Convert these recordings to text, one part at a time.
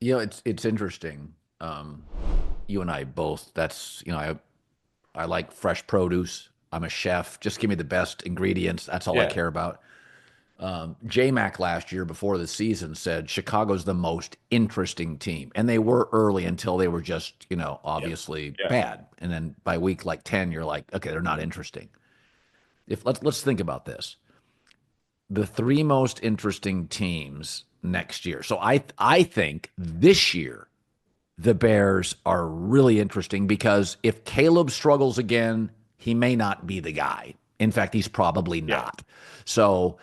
It's interesting. You and I both. I like fresh produce. I'm a chef. Just give me the best ingredients. That's all I Yeah. care about. J-Mac last year before the season said Chicago's the most interesting team. And they were early until they were just, Yeah. obviously Yeah. bad. And then by week like 10, you're like, okay, they're not interesting. If let's think about this. The three most interesting teams next year. So I think this year the Bears are really interesting because if Caleb struggles again, he may not be the guy. In fact, he's probably Yeah. not. So,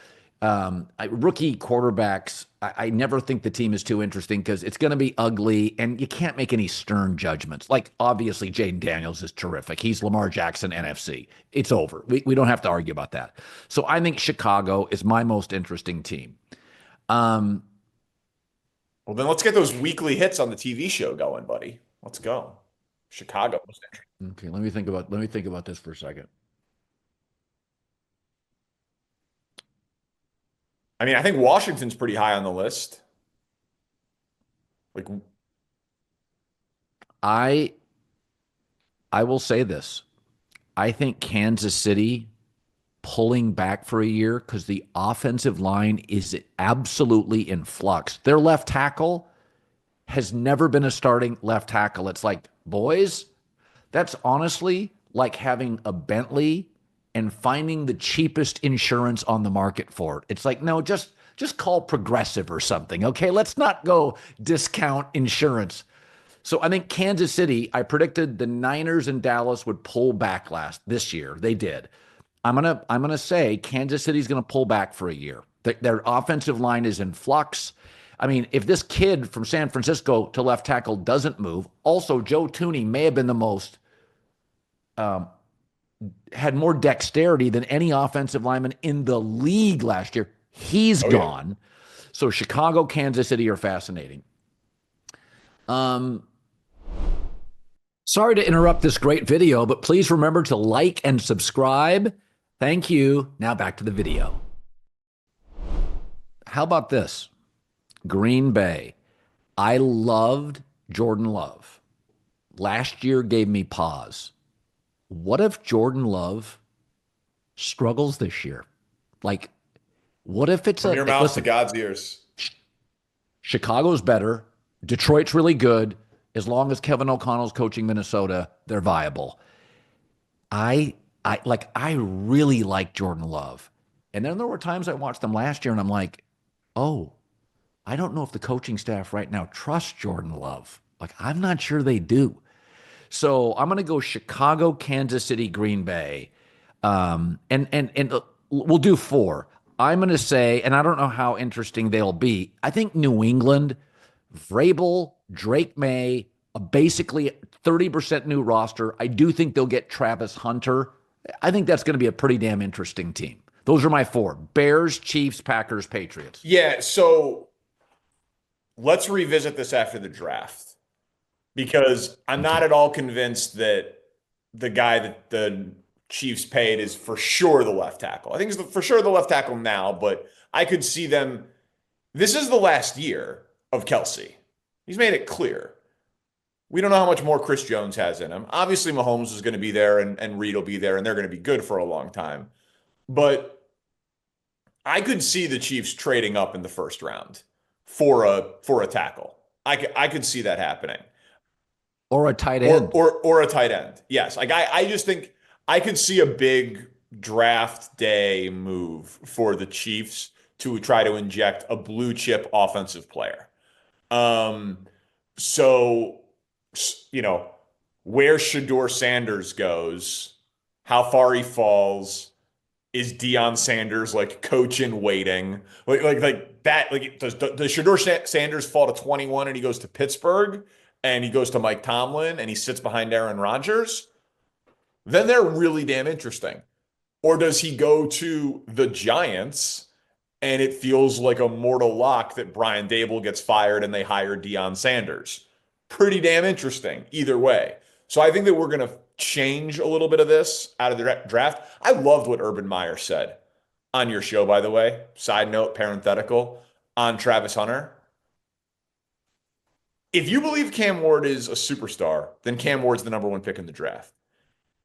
rookie quarterbacks, I never think the team is too interesting because it's going to be ugly and you can't make any stern judgments. Like, obviously, Jayden Daniels is terrific. He's Lamar Jackson, NFC. It's over. We don't have to argue about that. So, I think Chicago is my most interesting team. Um, Well, then let's get those weekly hits on the TV show going, buddy. Let's go. Chicago. okay, let me think about this for a second. I mean, I think Washington's pretty high on the list. Like, I I will say this. I think Kansas City pulling back for a year because the offensive line is absolutely in flux. Their left tackle has never been a starting left tackle. It's like, boys, that's honestly like having a Bentley and finding the cheapest insurance on the market for it. It's like, no, just call Progressive or something. Okay, let's not go discount insurance. So I think Kansas City, I predicted the Niners and Dallas would pull back this year. They did. I'm gonna say Kansas City's gonna pull back for a year. Their offensive line is in flux. I mean, if this kid from San Francisco to left tackle doesn't move, also Joe Tooney may have been the most um, had more dexterity than any offensive lineman in the league last year. He's oh yeah. gone. So Chicago, Kansas City are fascinating. Um, Sorry to interrupt this great video, but please remember to like and subscribe. Thank you. Now back to the video. How about this? Green Bay. I loved Jordan Love. Last year gave me pause. What if Jordan Love struggles this year? Like, what if it's From a your mouth to listen, God's ears. Chicago's better, Detroit's really good. As long as Kevin O'Connell's coaching Minnesota, they're viable. I I really like Jordan Love. And then there were times I watched them last year and I'm like, "Oh, I don't know if the coaching staff right now trusts Jordan Love. Like I'm not sure they do." So, I'm going to go Chicago, Kansas City, Green Bay. And we'll do four. I'm going to say, and I don't know how interesting they'll be. I think New England, Vrabel, Drake May, a basically 30% new roster. I do think they'll get Travis Hunter. I think that's going to be a pretty damn interesting team. Those are my four: Bears, Chiefs, Packers, Patriots. Yeah, so let's revisit this after the draft because I'm not Okay. at all convinced that the guy that the Chiefs paid is for sure the left tackle. I think it's for sure the left tackle now, but I could see them. This is the last year of Kelsey. He's made it clear. We don't know how much more Chris Jones has in him. Obviously, Mahomes is going to be there and Reed will be there, and they're going to be good for a long time. But I could see the Chiefs trading up in the first round for a tackle. I could see that happening. Or a tight Or end. or or a tight end. Yes. Like I just think I could see a big draft day move for the Chiefs to try to inject a blue chip offensive player. Um, so you know, where Shador Sanders goes, how far he falls, is Deion Sanders like coach in waiting? Like that, like does Shador Sanders fall to 21 and he goes to Pittsburgh and he goes to Mike Tomlin and he sits behind Aaron Rodgers? Then they're really damn interesting. Or does he go to the Giants and it feels like a mortal lock that Brian Dable gets fired and they hire Deion Sanders? Pretty damn interesting either way. So I think that we're going to change a little bit of this out of the draft. I loved what Urban Meyer said on your show, by the way. Side note, parenthetical, on Travis Hunter. If you believe Cam Ward is a superstar, then Cam Ward's the number one pick in the draft.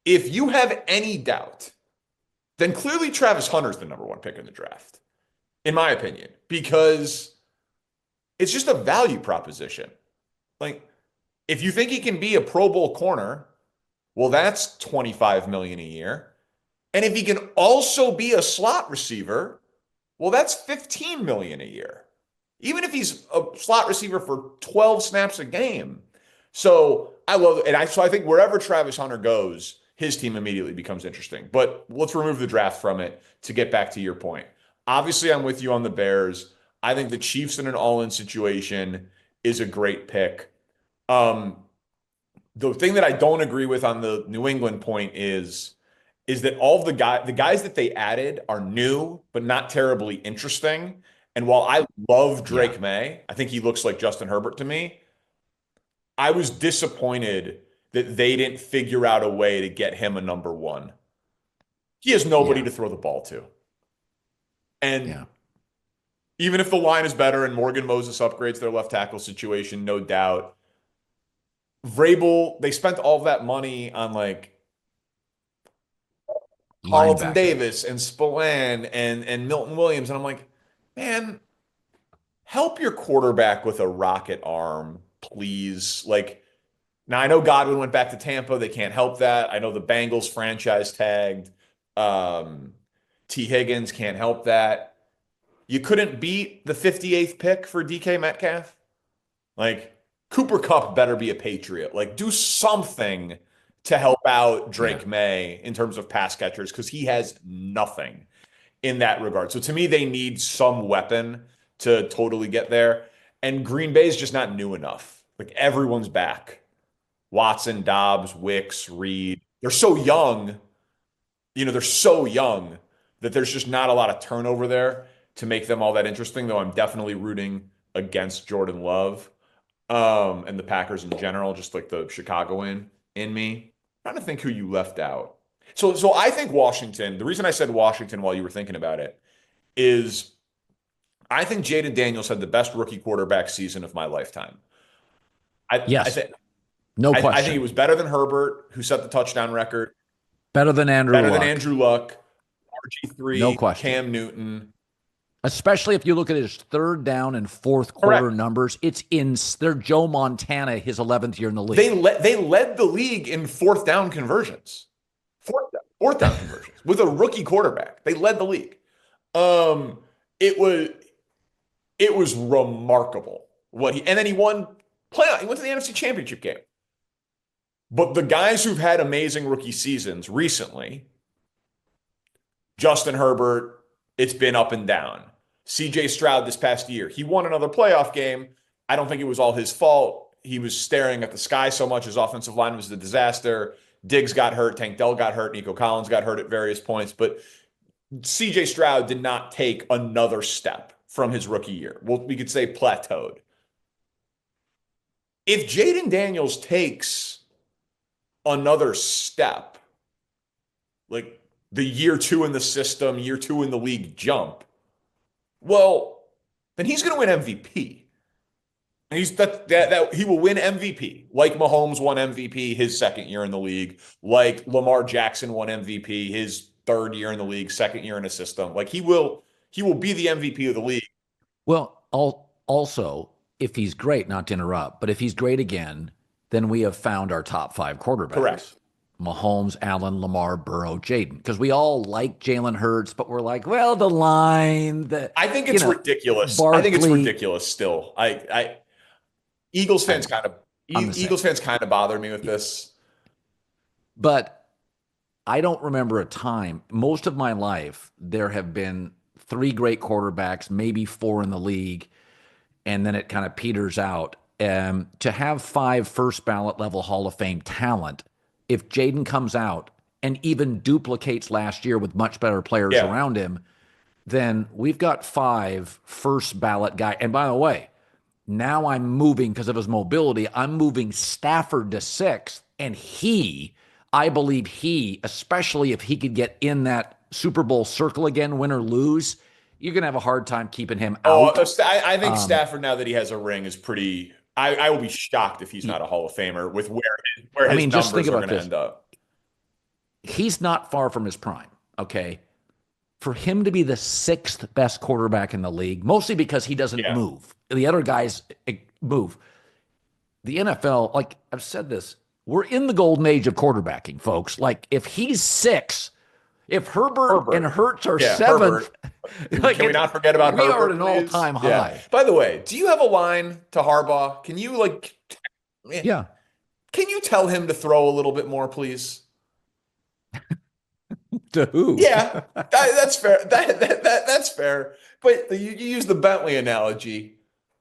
If you have any doubt, then clearly Travis Hunter's the number one pick in the draft, in my opinion, because it's just a value proposition. Like, if you think he can be a Pro Bowl corner, well, that's 25 million a year. And if he can also be a slot receiver, well, that's 15 million a year. Even if he's a slot receiver for 12 snaps a game. So I love it. So I think wherever Travis Hunter goes, his team immediately becomes interesting. But let's remove the draft from it to get back to your point. Obviously, I'm with you on the Bears. I think the Chiefs in an all-in situation is a great pick. Um, the thing that I don't agree with on the New England point is that all of the guys that they added are new but not terribly interesting. And while I love Yeah, Drake May, I think he looks like Justin Herbert to me. I was disappointed that they didn't figure out a way to get him a number one. He has nobody yeah, to throw the ball to. And yeah. even if the line is better and Morgan Moses upgrades their left tackle situation, no doubt. Vrabel, they spent all of that money on like Carlton Linebacker. Davis and Spillane and Milton Williams. And I'm like, man, help your quarterback with a rocket arm, please. Like, now I know Godwin went back to Tampa. They can't help that. I know the Bengals franchise tagged. Um, T. Higgins can't help that. You couldn't beat the 58th pick for DK Metcalf. Like, Cooper Kupp better be a Patriot. Like, do something to help out Yeah, Drake May in terms of pass catchers because he has nothing in that regard. So to me, they need some weapon to totally get there. And Green Bay is just not new enough. Like everyone's back. Watson, Dobbs, Wicks, Reed. They're so young, they're so young that there's just not a lot of turnover there to make them all that interesting, though I'm definitely rooting against Jordan Love and the Packers in general, just like the Chicagoan in me. I'm trying to think who you left out. So I think Washington, the reason I said Washington while you were thinking about it is I think Jayden Daniels had the best rookie quarterback season of my lifetime. I I yes, think no I think it question. was better than Herbert, who set the touchdown record, Better than Andrew better than Luck, Andrew Luck, no RG3, question. Cam Newton. Especially if you look at his third down and fourth quarter Correct. numbers, it's in. They're Joe Montana, his 11th year in the They league. led they led the league in fourth down conversions. Fourth down conversions with a rookie quarterback. They led the league. Um, it was it was remarkable what he and then he won playoff. He went to the NFC Championship game. But the guys who've had amazing rookie seasons recently, Justin Herbert, it's been up and down. CJ Stroud this past year, he won another playoff game. I don't think it was all his fault. He was staring at the sky so much. His offensive line was a disaster. Diggs got hurt. Tank Dell got hurt. Nico Collins got hurt at various points. But CJ Stroud did not take another step from his rookie year. Well, we could say plateaued. If Jayden Daniels takes another step, like the year two in the system, year two in the league jump, well, then he's going to win MVP. He's that he will win MVP, like Mahomes won MVP his second year in the league, like Lamar Jackson won MVP his third year in the league, second year in a system. Like he will be the MVP of the league. Well, also, if he's great, not to interrupt, but if he's great again, then we have found our top five Correct. quarterbacks. Mahomes, Allen, Lamar, Burrow, Jaden. Because we all like Jalen Hurts, but we're like, well, the line, I think it's ridiculous. I think it's Barkley. ridiculous still. I Eagles I fans know. kind of I'm the same. Eagles fans kind of bother me with this. But I don't remember a time, most of my life, there have been three great quarterbacks, maybe four in the league, and then it kind of peters out. To have five first ballot level Hall of Fame talent, if Jaden comes out and even duplicates last year with much better players Yeah. around him, then we've got five first ballot guy. And by the way, now I'm moving because of his mobility. I'm moving Stafford to sixth, and I believe especially if he could get in that Super Bowl circle again, win or lose, you're gonna have a hard time keeping him Oh, out. I think Um, Stafford now that he has a ring is pretty. I will be shocked if he's not a Hall of Famer with where I his mean, just think numbers are about going to this. end up. He's not far from his prime, okay? For him to be the sixth best quarterback in the league, mostly because he doesn't Yeah. move. The other guys move. The NFL, like I've said this, we're in the golden age of quarterbacking, folks. Like if he's six, if Herbert and Herbert. Hurts are Yeah, seventh, Herbert. Can, like can we not forget about we are at Herbert, an please? all-time Yeah. high. By the way, do you have a line to Harbaugh? Can you like Yeah. can you tell him to throw a little bit more, please? To who? Yeah, that's fair. That's fair. But you use the Bentley analogy.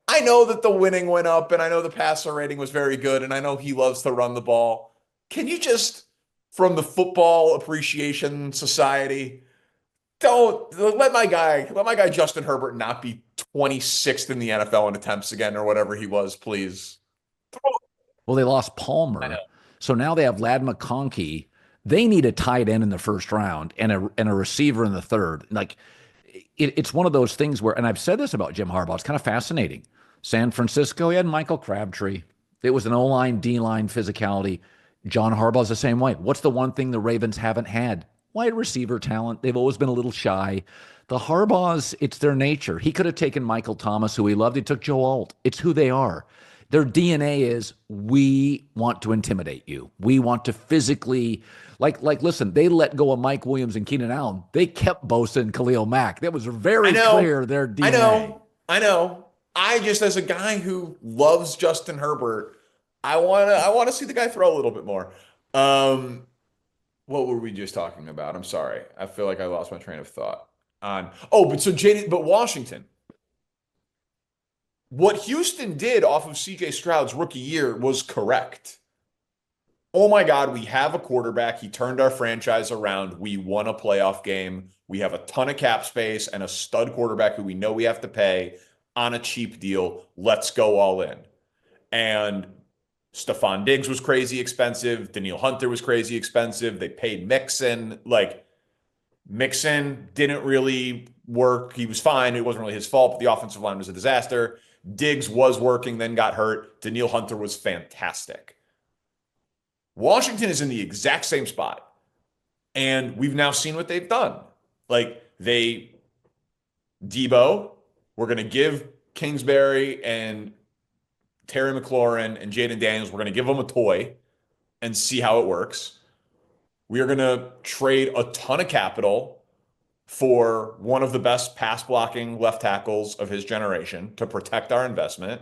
I know that the winning went up, and I know the passer rating was very good, and I know he loves to run the ball. Can you just, from the Football Appreciation Society, don't let my guy Justin Herbert not be 26th in the NFL in attempts again or whatever he was, please. Well, they lost I know. Palmer. So now they have Lad McConkey. They need a tight end in the first round and a receiver in the third. Like it's one of those things where, and I've said this about Jim Harbaugh, it's kind of fascinating. San Francisco, he had Michael Crabtree. It was an O-line, D-line physicality. John Harbaugh's the same way. What's the one thing the Ravens haven't had? Wide receiver talent. They've always been a little shy. The Harbaughs, it's their nature. He could have taken Michael Thomas, who he loved. He took Joe Alt. It's who they are. Their DNA is we want to intimidate you. We want to physically listen, they let go of Mike Williams and Keenan Allen. They kept Bosa and Khalil Mack. That was I very know. clear their I DNA. know. I know. I just, as a guy who loves Justin Herbert, I wanna see the guy throw a little bit more. Um, what were we just talking about? I'm sorry. I feel like I lost my train of thought. On but Washington. What Houston did off of CJ Stroud's rookie year was correct. Oh my God, we have a quarterback. He turned our franchise around. We won a playoff game. We have a ton of cap space and a stud quarterback who we know we have to pay on a cheap deal. Let's go all in. And Stephon Diggs was crazy expensive. Daniil Hunter was crazy expensive. They paid Mixon. Like Mixon didn't really work. He was fine. It wasn't really his fault, but the offensive line was a disaster. Diggs was working, then got hurt. Daniil Hunter was fantastic. Washington is in the exact same spot. And we've now seen what they've done. Like Debo, we're going to give Kingsbury and Terry McLaurin and Jayden Daniels, we're going to give them a toy and see how it works. We are going to trade a ton of capital for one of the best pass blocking left tackles of his generation to protect our investment.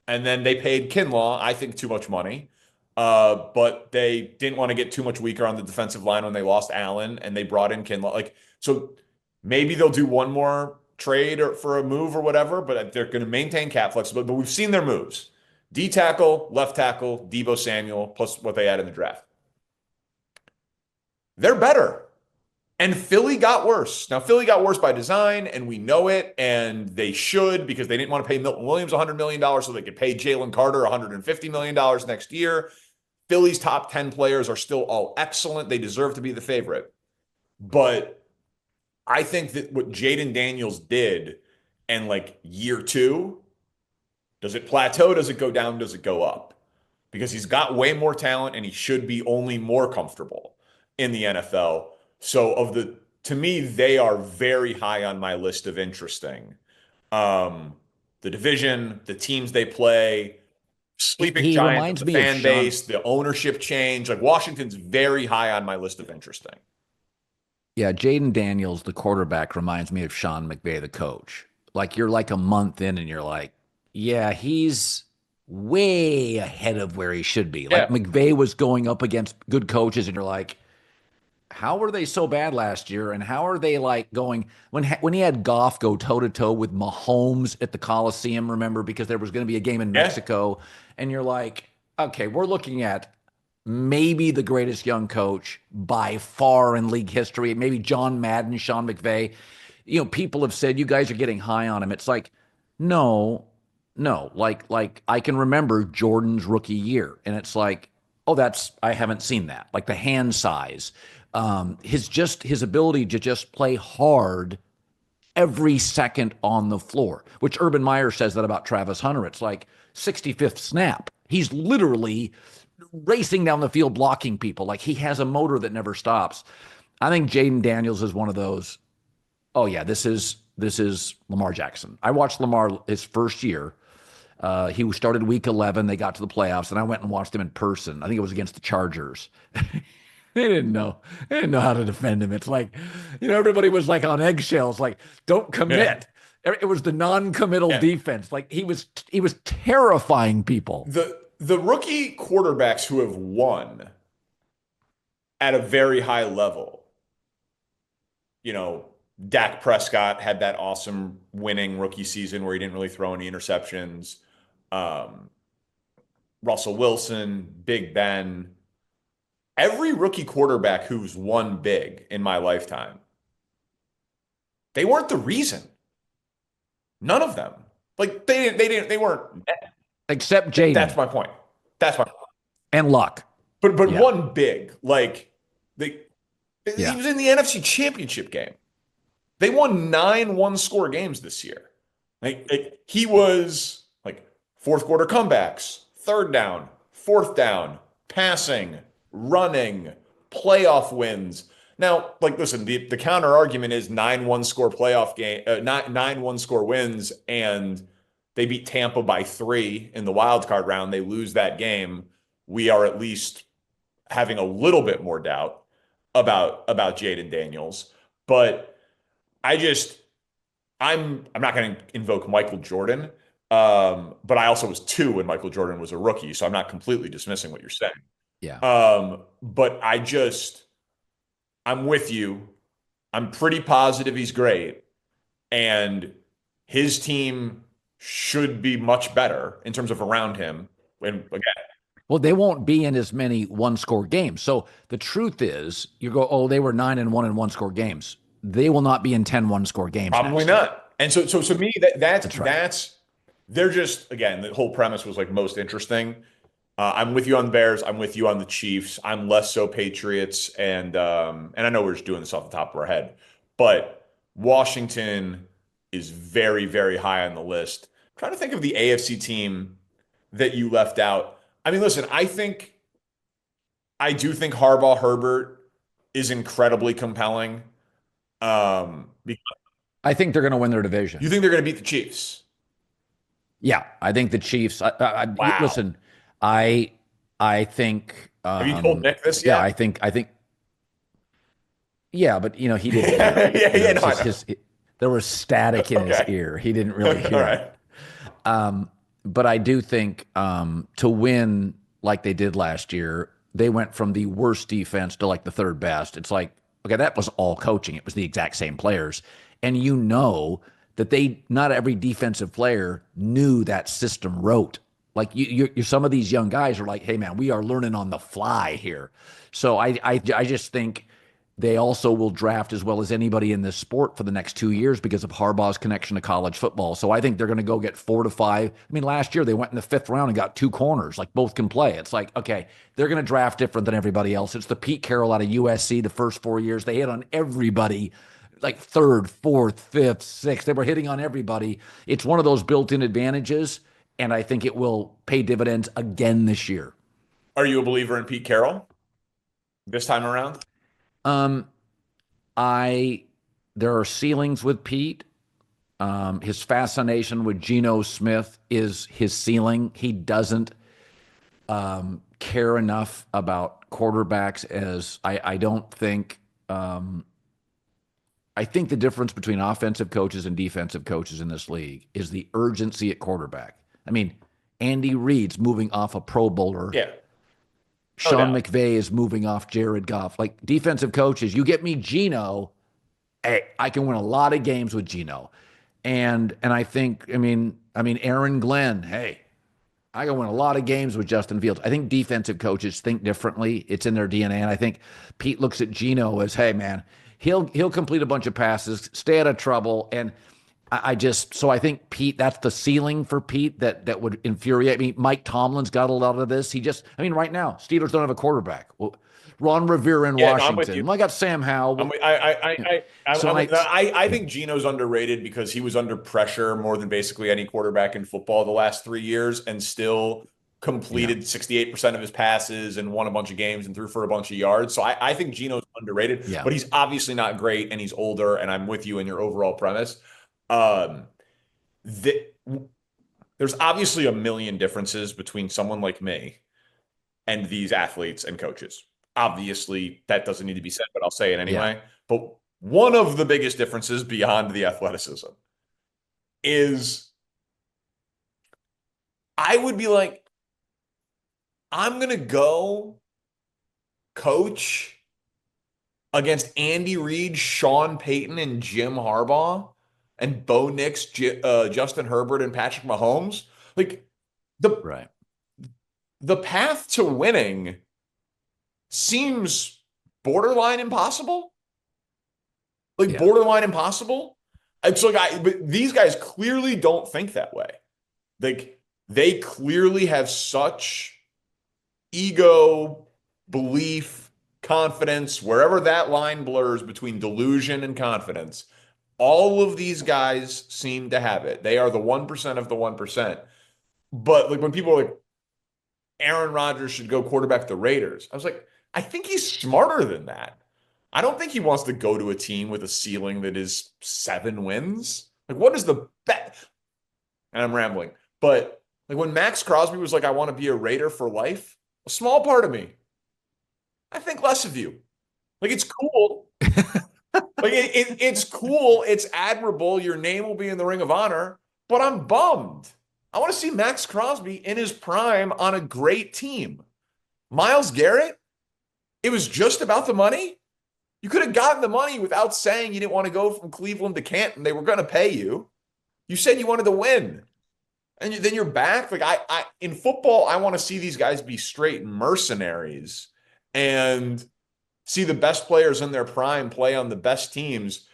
And then they paid Kinlaw, I think, too much money. But they didn't want to get too much weaker on the defensive line when they lost Allen and they brought in Kinlaw. Like, so maybe they'll do one more trade or for a move or whatever, but they're going to maintain cap flexibility. But we've seen their moves. D tackle, left tackle, Debo Samuel, plus what they had in the draft. They're better. And Philly got worse. Now, Philly got worse by design, and we know it, and they should because they didn't want to pay Milton Williams $100 million so they could pay Jalen Carter $150 million next year. Philly's top 10 players are still all excellent. They deserve to be the favorite. But I think that what Jayden Daniels did in like year two, does it plateau? Does it go down? Does it go up? Because he's got way more talent and he should be only more comfortable in the NFL. So to me, they are very high on my list of interesting. Um, the division, the teams they play, sleeping He giant of reminds the me of fan Sean. base, the ownership change. Like Washington's very high on my list of interesting. Yeah, Jayden Daniels, the quarterback, reminds me of Sean McVay, the coach. Like you're like a month in and you're like, yeah, he's way ahead of where he should be. Like Yeah. McVay was going up against good coaches, and you're like, how were they so bad last year? And how are they like going when he had Goff go toe to toe with Mahomes at the Coliseum? Remember, because there was going to be a game in Yeah. Mexico, and you're like, okay, we're looking at maybe the greatest young coach by far in league history. Maybe John Madden, Sean McVay. You know, people have said you guys are getting high on him. It's like, no, no. Like I can remember Jordan's rookie year, and it's like, oh, that's I haven't seen that. Like the hand size, his ability to just play hard every second on the floor, which Urban Meyer says that about Travis Hunter. It's like 65th snap. He's literally racing down the field blocking people. Like he has a motor that never stops. I think Jayden Daniels is one of those. Oh yeah, this is Lamar Jackson. I watched Lamar his first year. He started week 11. They got to the playoffs, and I went and watched him in person. I think it was against the Chargers. They didn't know. They didn't know how to defend him. It's like, everybody was like on eggshells, like, don't Yeah. commit. It was the non-committal Yeah. defense. Like he was terrifying people. The rookie quarterbacks who have won at a very high level, you know, Dak Prescott had that awesome winning rookie season where he didn't really throw any interceptions. Um, Russell Wilson, Big Ben, every rookie quarterback who's won big in my lifetime, they weren't the reason. None of them. Like they weren't. Except That's Jaden my point. That's my point. and Luck. But Yeah. one big, like he Yeah. was in the NFC Championship game. They won 9 one-score games this year. Like he was like fourth quarter comebacks, third down, fourth down, passing, running, playoff wins. Now, like, listen, the counter argument is 9 1-score playoff game, not 9 1-score wins, and they beat Tampa by 3 in the wild card round. They lose that game. We are at least having a little bit more doubt about Jayden Daniels, but I just I'm not going to invoke Michael Jordan, but I also was 2 when Michael Jordan was a rookie, so I'm not completely dismissing what you're saying. Yeah. But I'm with you. I'm pretty positive he's great, and his team should be much better in terms of around him. And again, Well, they won't be in as many one-score games. So the truth is, you go, oh, they were 9-1 in one-score games. They will not be in 10 one-score games probably next year. not. And so to me, That's right. that's they're just, again, the whole premise was like most interesting. I'm with you on the Bears. I'm with you on the Chiefs. I'm less so Patriots, and I know we're just doing this off the top of our head, but Washington is very, very high on the list. I'm trying to think of the AFC team that you left out. I mean, listen, I do think Harbaugh Herbert is incredibly compelling. Because I think they're going to win their division. you think they're going to beat the Chiefs? Yeah, I think the Chiefs. Wow. Listen, I think. Have you told Nick this Yeah, yet? I think. Yeah, but he didn't hear it. Yeah, yeah, no, I know. There was static in his Okay. ear. He didn't really All hear it. right. But I do think to win like they did last year, they went from the worst defense to like the third best. It's like, okay, that was all coaching. It was the exact same players. And that not every defensive player knew that system wrote. Like you're some of these young guys are like, hey man, we are learning on the fly here. So I just think they also will draft as well as anybody in this sport for the next 2 years because of Harbaugh's connection to college football. So I think they're going to go get 4 to 5. I mean, last year they went in the 5th round and got 2 corners, like both can play. It's like, okay, they're going to draft different than everybody else. It's the Pete Carroll out of USC the first 4 years. They hit on everybody, like 3rd, 4th, 5th, 6th. They were hitting on everybody. It's one of those built-in advantages, and I think it will pay dividends again this year. Are you a believer in Pete Carroll this time around? Um, I There are ceilings with Pete. His fascination with Geno Smith is his ceiling. He doesn't care enough about quarterbacks as I don't think. I think the difference between offensive coaches and defensive coaches in this league is the urgency at quarterback. I mean, Andy Reid's moving off a Pro Bowler. Yeah, no Sean doubt. McVay is moving off Jared Goff. Like defensive coaches, you get me Geno, hey, I can win a lot of games with Geno. And I think, I mean Aaron Glenn, hey, I can win a lot of games with Justin Fields. I think defensive coaches think differently. It's in their DNA. And I think Pete looks at Geno as, hey man, he'll complete a bunch of passes, stay out of trouble. And so I think Pete, that's the ceiling for Pete that would infuriate me. Mike Tomlin's got a lot of this. Right now, Steelers don't have a quarterback. Well, Ron Rivera in Yeah, no, I'm with you. Washington. Well, I got Sam Howell. I'm, Well, I, you know, so I'm, I, I yeah, think Geno's underrated because he was under pressure more than basically any quarterback in football the last 3 years and still yeah, completed 68% of his passes and won a bunch of games and threw for a bunch of yards. So I think Geno's underrated, yeah, but he's obviously not great and he's older. And I'm with you in your overall premise. Um, the, there's obviously a million differences between someone like me and these athletes and coaches. Obviously, that doesn't need to be said, but I'll say it yeah, anyway. But one of the biggest differences beyond the athleticism is I would be like, I'm going to go coach against Andy Reid, Sean Payton, and Jim Harbaugh, and Bo Nix, Justin Herbert, and Patrick Mahomes. Like the right, the path to winning seems borderline impossible. Like yeah, borderline impossible. It's like but these guys clearly don't think that way. Like they clearly have such ego, belief, confidence, wherever that line blurs between delusion and confidence. All of these guys seem to have it. They are the 1% of the 1%. But like when people are like, Aaron Rodgers should go quarterback the Raiders, I was like, I think he's smarter than that. I don't think he wants to go to a team with a ceiling that is 7 wins. Like, what is the bet? And I'm rambling. But like when Max Crosby was like, I want to be a Raider for life, a small part of me, I think less of you. Like, it's cool. Like, it's cool. It's admirable. Your name will be in the Ring of Honor, but I'm bummed. I want to see Max Crosby in his prime on a great team. Myles Garrett, it was just about the money. You could have gotten the money without saying you didn't want to go from Cleveland to Canton. They were going to pay you. You said you wanted to win. And then you're back. Like in football, I want to see these guys be straight mercenaries and see the best players in their prime play on the best teams.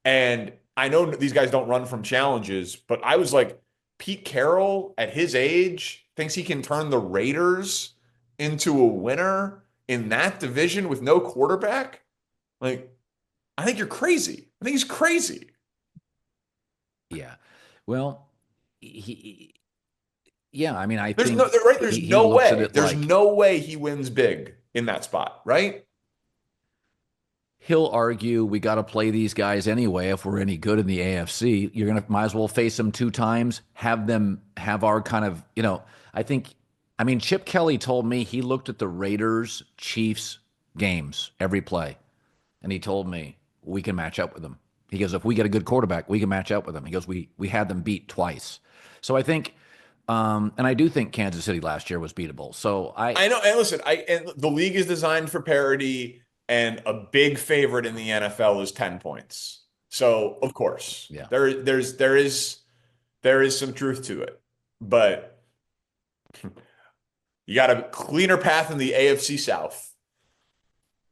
And I know these guys don't run from challenges, but I was like, Pete Carroll at his age thinks he can turn the Raiders into a winner in that division with no quarterback. Like, I think you're crazy. I think he's crazy. yeah. Well, he, yeah. I mean, I There's no, think right. There's he no looks at way. it There's like no way he wins big in that spot, right? he'll argue we got to play these guys anyway if we're any good in the AFC. You're gonna might as well face them 2 times, have them have our kind of, I think I mean Chip Kelly told me he looked at the Raiders Chiefs games every play and he told me we can match up with them. He goes, if we get a good quarterback, we can match up with them. He goes, we had them beat twice. So I think and I do think Kansas City last year was beatable. So I know. And listen, and the league is designed for parity, and a big favorite in the NFL is 10 points. So of course, yeah. there is some truth to it, but you got a cleaner path in the AFC South.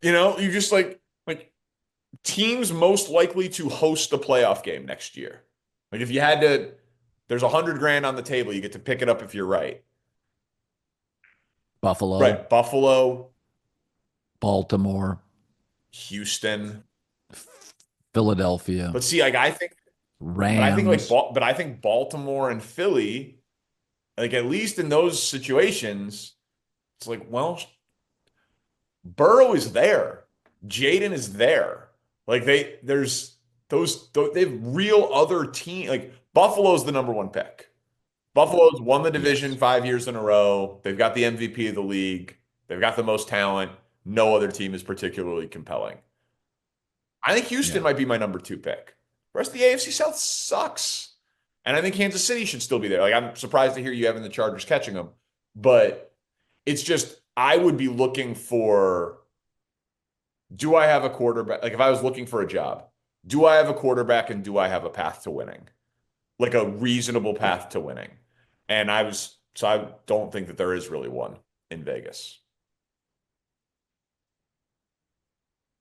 You just like teams most likely to host a playoff game next year. Like if you had to, there's 100 grand on the table. You get to pick it up if you're right. Buffalo, Right. Buffalo, Baltimore, Houston. Philadelphia, But see, like Rams. But I think Baltimore and Philly, like at least in those situations, it's like, well, Burrow is there. Jayden is there. Like there's they have real other team. Like Buffalo's the number one pick. Buffalo's won the division Yes. 5 years in a row. They've got the MVP of the league. They've got the most talent. No other team is particularly compelling. I think Houston Yeah. might be my number two pick. The rest of the AFC South sucks. And I think Kansas City should still be there. Like I'm surprised to hear you having the Chargers catching them. But it's just I would be looking for, do I have a quarterback? Like if I was looking for a job, do I have a quarterback and do I have a path to winning? Like a reasonable Yeah. path to winning. And I don't think that there is really one in Vegas.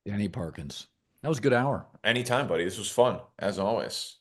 Danny Parkins. That was a good hour. Anytime, buddy. This was fun, as always.